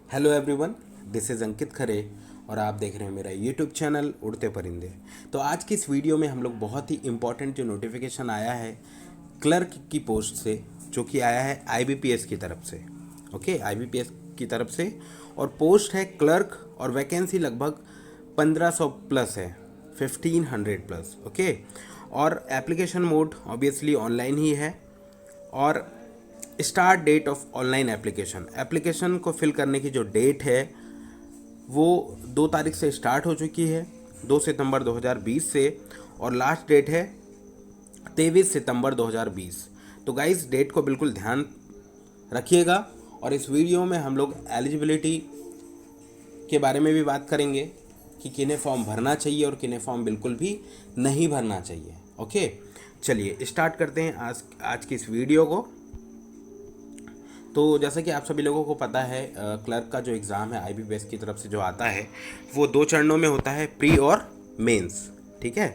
Hello everyone, this is अंकित खरे और आप देख रहे हैं मेरा यूट्यूब चैनल उड़ते परिंदे। तो आज की इस वीडियो में हम लोग बहुत ही इम्पोर्टेंट जो नोटिफिकेशन आया है क्लर्क की पोस्ट से, जो कि आया है आईबीपीएस की तरफ से। ओके, आईबीपीएस की तरफ से और पोस्ट है क्लर्क और वैकेंसी लगभग 1500 प्लस है, 1500 प्लस। ओके, और एप्लीकेशन मोड ऑब्वियसली ऑनलाइन ही है और start date of online application को फिल करने की जो डेट है वो 2 तारीख से स्टार्ट हो चुकी है, 2 सितंबर 2020 से, और लास्ट डेट है 23 सितंबर 2020। तो गाइस डेट को बिल्कुल ध्यान रखिएगा और इस वीडियो में हम लोग एलिजिबिलिटी के बारे में भी बात करेंगे कि किन्हें फॉर्म भरना चाहिए और किन्हें फॉर्म बिल्कुल भी नहीं भरना चाहिए। ओके, चलिए स्टार्ट करते हैं आज की इस वीडियो को। तो जैसा कि आप सभी लोगों को पता है, क्लर्क का जो एग्ज़ाम है आईबीपीएस की तरफ से जो आता है वो 2 चरणों में होता है, प्री और मेंस। ठीक है,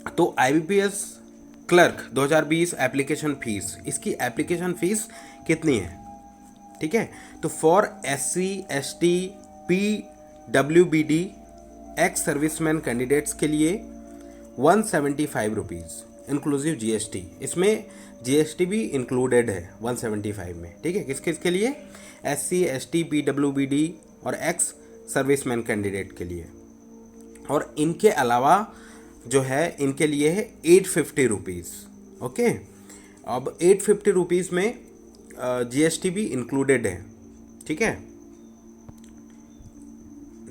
तो आईबीपीएस क्लर्क 2020 एप्लीकेशन फ़ीस, इसकी एप्लीकेशन फ़ीस कितनी है? ठीक है, तो for SC ST PWBD ex serviceman candidates के लिए 175 रुपीज़ इंक्लूसिव जीएसटी। इसमें जीएसटी भी इंक्लूडेड है 175 में। ठीक है, किस किस के लिए? एससी एसटी पीडब्ल्यूबीडी और एक्स सर्विसमैन कैंडिडेट के लिए। और इनके अलावा जो है इनके लिए है 850 रुपीज़। ओके, अब 850 रुपीज़ में जीएसटी भी इंक्लूडेड है। ठीक है,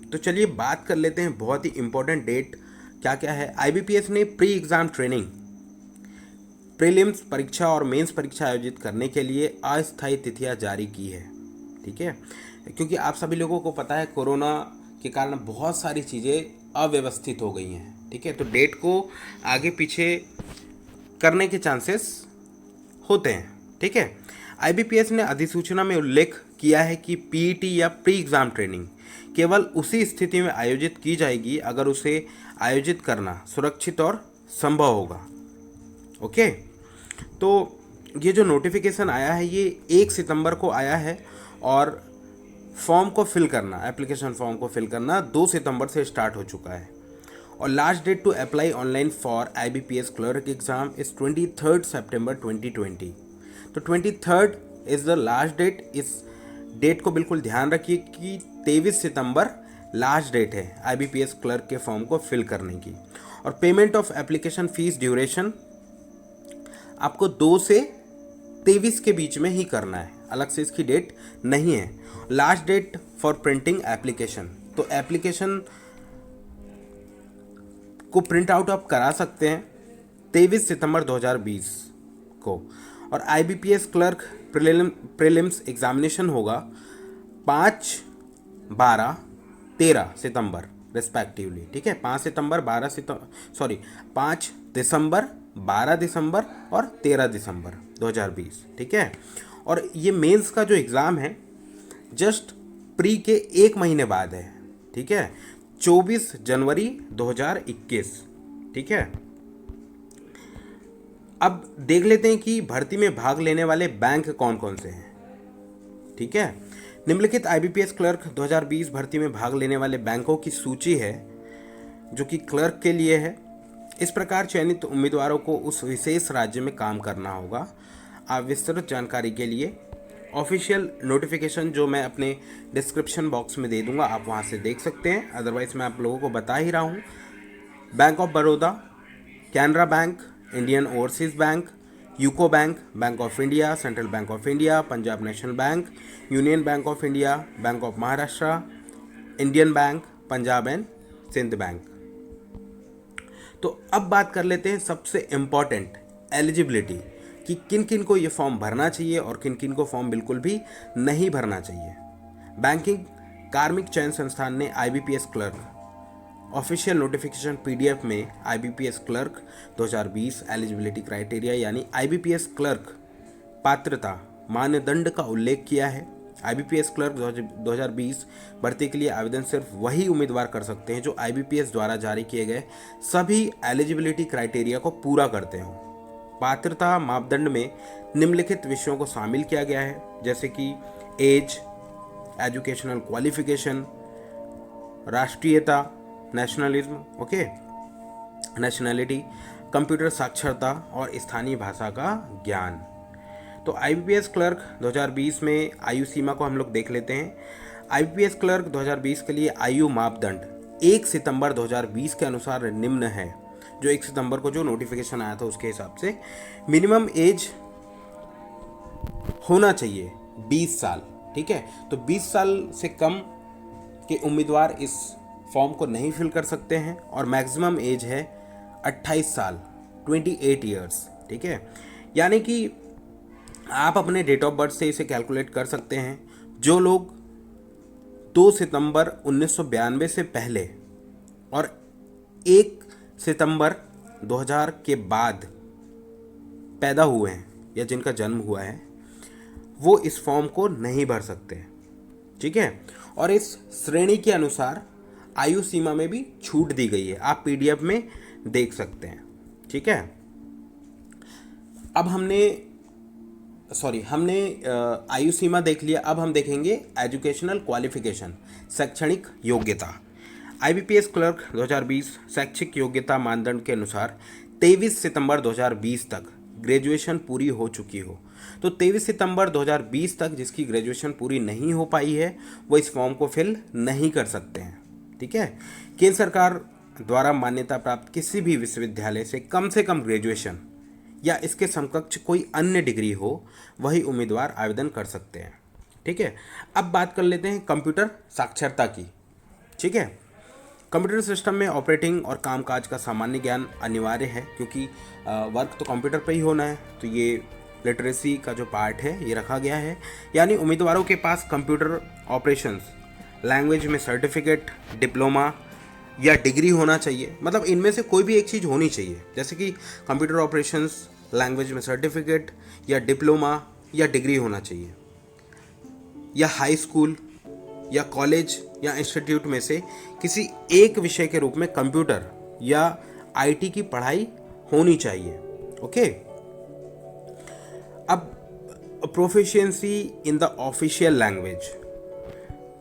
तो चलिए बात कर लेते हैं बहुत ही इम्पोर्टेंट डेट क्या क्या है। आईबीपीएस ने प्री एग्ज़ाम ट्रेनिंग, प्रीलिम्स परीक्षा और मेंस परीक्षा आयोजित करने के लिए अस्थायी तिथियां जारी की है। ठीक है, क्योंकि आप सभी लोगों को पता है कोरोना के कारण बहुत सारी चीज़ें अव्यवस्थित हो गई हैं। ठीक है, तो डेट को आगे पीछे करने के चांसेस होते हैं। ठीक है, आईबीपीएस ने अधिसूचना में उल्लेख किया है कि पीईटी या प्री एग्ज़ाम ट्रेनिंग केवल उसी स्थिति में आयोजित की जाएगी अगर उसे आयोजित करना सुरक्षित और संभव होगा। ओके, तो ये जो नोटिफिकेशन आया है ये 1 सितंबर को आया है और फॉर्म को फिल करना, एप्लीकेशन फॉर्म को फिल करना 2 सितंबर से स्टार्ट हो चुका है और last date to apply online for IBPS clerk exam is 23 सितंबर 2020। तो 23 इज़ द लास्ट डेट। इस डेट को बिल्कुल ध्यान रखिए कि 23 सितंबर लास्ट डेट है आईबीपीएस क्लर्क के फॉर्म को फिल करने की। और payment of application fees duration आपको 2 से 23 के बीच में ही करना है, अलग से इसकी डेट नहीं है। Last date for printing application, तो एप्लीकेशन को प्रिंट आउट आप करा सकते हैं 23 सितंबर 2020 को। और आईबीपीएस क्लर्क प्रीलिम्स एग्जामिनेशन होगा 5, 12, 13 सितंबर रिस्पेक्टिवली। ठीक है, 5 सितंबर 5 दिसंबर, 12 दिसंबर और 13 दिसंबर 2020। ठीक है, और ये मेंस का जो एग्ज़ाम है जस्ट प्री के 1 महीने बाद है। ठीक है, 24 जनवरी 2021। ठीक है, अब देख लेते हैं कि भर्ती में भाग लेने वाले बैंक कौन कौन से हैं। ठीक है, निम्नलिखित आईबीपीएस क्लर्क 2020 भर्ती में भाग लेने वाले बैंकों की सूची है जो कि क्लर्क के लिए है। इस प्रकार चयनित उम्मीदवारों को उस विशेष राज्य में काम करना होगा। आप विस्तृत जानकारी के लिए ऑफिशियल नोटिफिकेशन जो मैं अपने डिस्क्रिप्शन बॉक्स में दे दूंगा, आप वहां से देख सकते हैं। अदरवाइज़ मैं आप लोगों को बता ही रहा हूँ। Bank of Baroda, Canara bank, Indian overseas bank, UCO bank, bank of India, central bank of India, Punjab national bank, union bank of India, bank of Maharashtra, Indian bank, Punjab and Sind bank. तो अब बात कर लेते हैं सबसे इम्पॉर्टेंट एलिजिबिलिटी कि किन किन को ये फॉर्म भरना चाहिए और किन किन को फॉर्म बिल्कुल भी नहीं भरना चाहिए। बैंकिंग कार्मिक चयन संस्थान ने IBPS clerk official notification PDF में आईबीपीएस क्लर्क 2020 एलिजिबिलिटी क्राइटेरिया यानी आईबीपीएस क्लर्क पात्रता मानदंड का उल्लेख किया है। आईबीपीएस क्लर्क 2020 भर्ती के लिए आवेदन सिर्फ वही उम्मीदवार कर सकते हैं जो आईबीपीएस द्वारा जारी किए गए सभी एलिजिबिलिटी क्राइटेरिया को पूरा करते हों। पात्रता मापदंड में निम्नलिखित विषयों को शामिल किया गया है, जैसे कि एज, एजुकेशनल क्वालिफिकेशन, राष्ट्रीयता, नेशनलिज्म, ओके, नेशनैलिटी, कंप्यूटर साक्षरता और स्थानीय भाषा का ज्ञान। तो आईबीपीएस क्लर्क 2020 में आयु सीमा को हम लोग देख लेते हैं। आईबीपीएस क्लर्क 2020 के लिए आयु मापदंड 1 सितंबर 2020 के अनुसार निम्न है। जो 1 सितंबर को जो नोटिफिकेशन आया था उसके हिसाब से मिनिमम एज होना चाहिए 20 साल, ठीक है। तो 20 साल से कम के उम्मीदवार इस फॉर्म को नहीं फिल कर सकते हैं और मैक्सिमम एज है 28 साल, 28 ईयर्स, ठीक है। यानी कि आप अपने डेट ऑफ बर्थ से इसे कैलकुलेट कर सकते हैं। जो लोग 2 सितंबर 1992 से पहले और 1 सितंबर 2000 के बाद पैदा हुए हैं या जिनका जन्म हुआ है, वो इस फॉर्म को नहीं भर सकते, ठीक है। और इस श्रेणी के अनुसार आयु सीमा में भी छूट दी गई है, आप पीडीएफ में देख सकते हैं, ठीक है। अब हमने आयु सीमा देख लिया। अब हम देखेंगे एजुकेशनल क्वालिफिकेशन, शैक्षणिक योग्यता। आईबीपीएस क्लर्क 2020 शैक्षिक योग्यता मानदंड के अनुसार 23 सितंबर 2020 तक ग्रेजुएशन पूरी हो चुकी हो। तो 23 सितंबर 2020 तक जिसकी ग्रेजुएशन पूरी नहीं हो पाई है वो इस फॉर्म को फिल नहीं कर सकते हैं, ठीक है। केंद्र सरकार द्वारा मान्यता प्राप्त किसी भी विश्वविद्यालय से कम ग्रेजुएशन या इसके समकक्ष कोई अन्य डिग्री हो, वही उम्मीदवार आवेदन कर सकते हैं, ठीक है। अब बात कर लेते हैं कंप्यूटर साक्षरता की, ठीक है। कंप्यूटर सिस्टम में ऑपरेटिंग और कामकाज का सामान्य ज्ञान अनिवार्य है, क्योंकि वर्क तो कंप्यूटर पे ही होना है। तो ये लिटरेसी का जो पार्ट है ये रखा गया है, यानी उम्मीदवारों के पास कंप्यूटर ऑपरेशंस, लैंग्वेज में सर्टिफिकेट, डिप्लोमा या डिग्री होना चाहिए। मतलब इनमें से कोई भी एक चीज़ होनी चाहिए, जैसे कि कंप्यूटर ऑपरेशंस, लैंग्वेज में सर्टिफिकेट या डिप्लोमा या डिग्री होना चाहिए, या हाई स्कूल या कॉलेज या इंस्टीट्यूट में से किसी एक विषय के रूप में कंप्यूटर या आईटी की पढ़ाई होनी चाहिए, ओके। अब proficiency in the official language,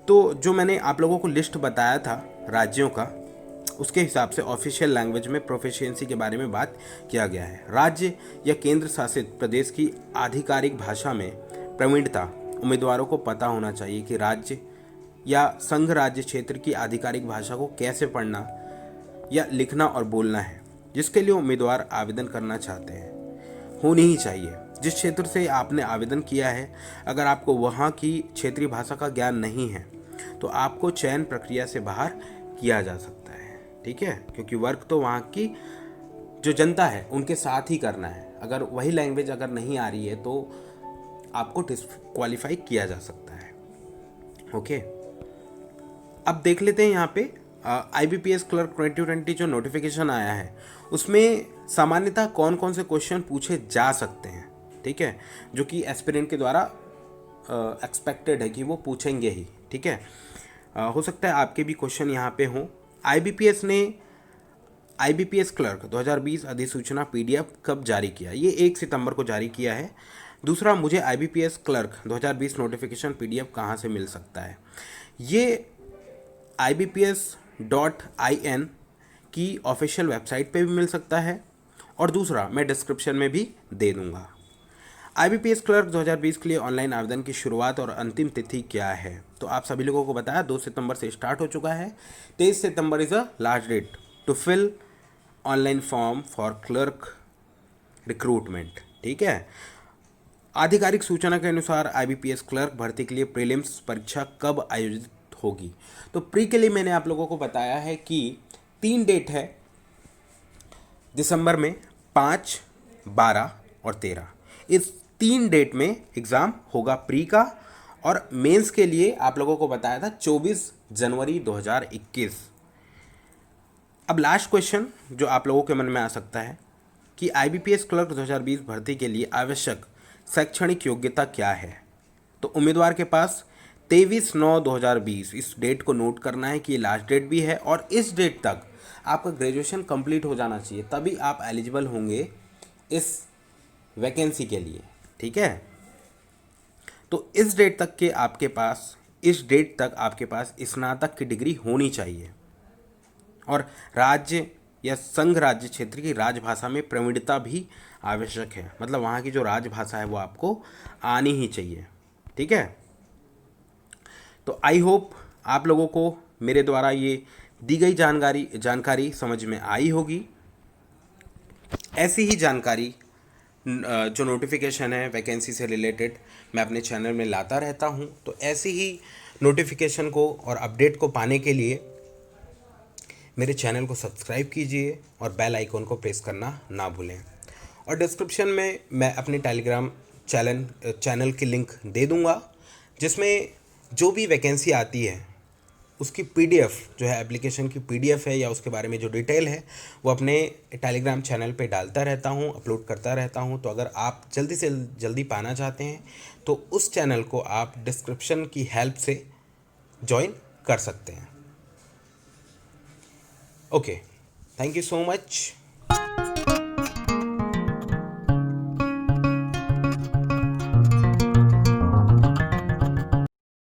तो जो मैंने आप लोगों को लिस्ट बताया था राज्यों का, उसके हिसाब से ऑफिशियल लैंग्वेज में प्रोफिशिएंसी के बारे में बात किया गया है। राज्य या केंद्र शासित प्रदेश की आधिकारिक भाषा में प्रवीणता उम्मीदवारों को पता होना चाहिए कि राज्य या संघ राज्य क्षेत्र की आधिकारिक भाषा को कैसे पढ़ना या लिखना और बोलना है, जिसके लिए उम्मीदवार आवेदन करना चाहते हैं, होनी ही चाहिए। जिस क्षेत्र से आपने आवेदन किया है, अगर आपको वहाँ की क्षेत्रीय भाषा का ज्ञान नहीं है तो आपको चयन प्रक्रिया से बाहर किया जा सकता है, ठीक है। क्योंकि वर्क तो वहाँ की जो जनता है उनके साथ ही करना है। अगर वही लैंग्वेज अगर नहीं आ रही है तो आपको डिस्क्वालीफाई किया जा सकता है, ओके। अब देख लेते हैं यहाँ पे आईबीपीएस क्लर्क 2020 जो नोटिफिकेशन आया है उसमें सामान्यतः कौन कौन से क्वेश्चन पूछे जा सकते हैं, ठीक है, जो कि एस्पिरेंट के द्वारा एक्सपेक्टेड है कि वो पूछेंगे ही, ठीक है। हो सकता है आपके भी क्वेश्चन यहाँ पे हों। आईबीपीएस ने आईबीपीएस क्लर्क 2020 अधिसूचना पीडीएफ कब जारी किया? ये 1 सितंबर को जारी किया है। दूसरा, मुझे आईबीपीएस क्लर्क 2020 नोटिफिकेशन पीडीएफ कहाँ से मिल सकता है? ये ibps.in की ऑफिशियल वेबसाइट पे भी मिल सकता है, और दूसरा मैं डिस्क्रिप्शन में भी दे दूंगा। आईबीपीएस क्लर्क 2020 के लिए ऑनलाइन आवेदन की शुरुआत और अंतिम तिथि क्या है? तो आप सभी लोगों को बताया 2 सितंबर से स्टार्ट हो चुका है। 23 September is a last date to fill online form for clerk recruitment, ठीक है। आधिकारिक सूचना के अनुसार आईबीपीएस क्लर्क भर्ती के लिए प्रीलिम्स परीक्षा कब आयोजित होगी? तो प्री के लिए मैंने आप लोगों को बताया है कि 3 डेट है दिसंबर में, 5, 12 और 13। इस 3 डेट में एग्ज़ाम होगा प्री का, और मेंस के लिए आप लोगों को बताया था 24 जनवरी 2021। अब लास्ट क्वेश्चन जो आप लोगों के मन में आ सकता है कि आईबीपीएस क्लर्क 2020 भर्ती के लिए आवश्यक शैक्षणिक योग्यता क्या है? तो उम्मीदवार के पास 23/9/2020 इस डेट को नोट करना है कि ये लास्ट डेट भी है, और इस डेट तक आपका ग्रेजुएशन कंप्लीट हो जाना चाहिए, तभी आप एलिजिबल होंगे इस वैकेंसी के लिए, ठीक है। तो इस डेट तक आपके पास स्नातक की डिग्री होनी चाहिए और राज्य या संघ राज्य क्षेत्र की राजभाषा में प्रवीणता भी आवश्यक है, मतलब वहाँ की जो राजभाषा है वो आपको आनी ही चाहिए, ठीक है। तो आई होप आप लोगों को मेरे द्वारा ये दी गई जानकारी समझ में आई होगी। ऐसी ही जानकारी जो नोटिफिकेशन है वैकेंसी से रिलेटेड मैं अपने चैनल में लाता रहता हूँ। तो ऐसी ही नोटिफिकेशन को और अपडेट को पाने के लिए मेरे चैनल को सब्सक्राइब कीजिए और बेल आइकन को प्रेस करना ना भूलें। और डिस्क्रिप्शन में मैं अपने टेलीग्राम चैनल की लिंक दे दूँगा, जिसमें जो भी वैकेंसी आती है उसकी पीडीएफ जो है, एप्लीकेशन की पीडीएफ है या उसके बारे में जो डिटेल है वो अपने टेलीग्राम चैनल पे डालता रहता हूँ, अपलोड करता रहता हूँ। तो अगर आप जल्दी से जल्दी पाना चाहते हैं तो उस चैनल को आप डिस्क्रिप्शन की हेल्प से ज्वाइन कर सकते हैं। Okay, thank you so much.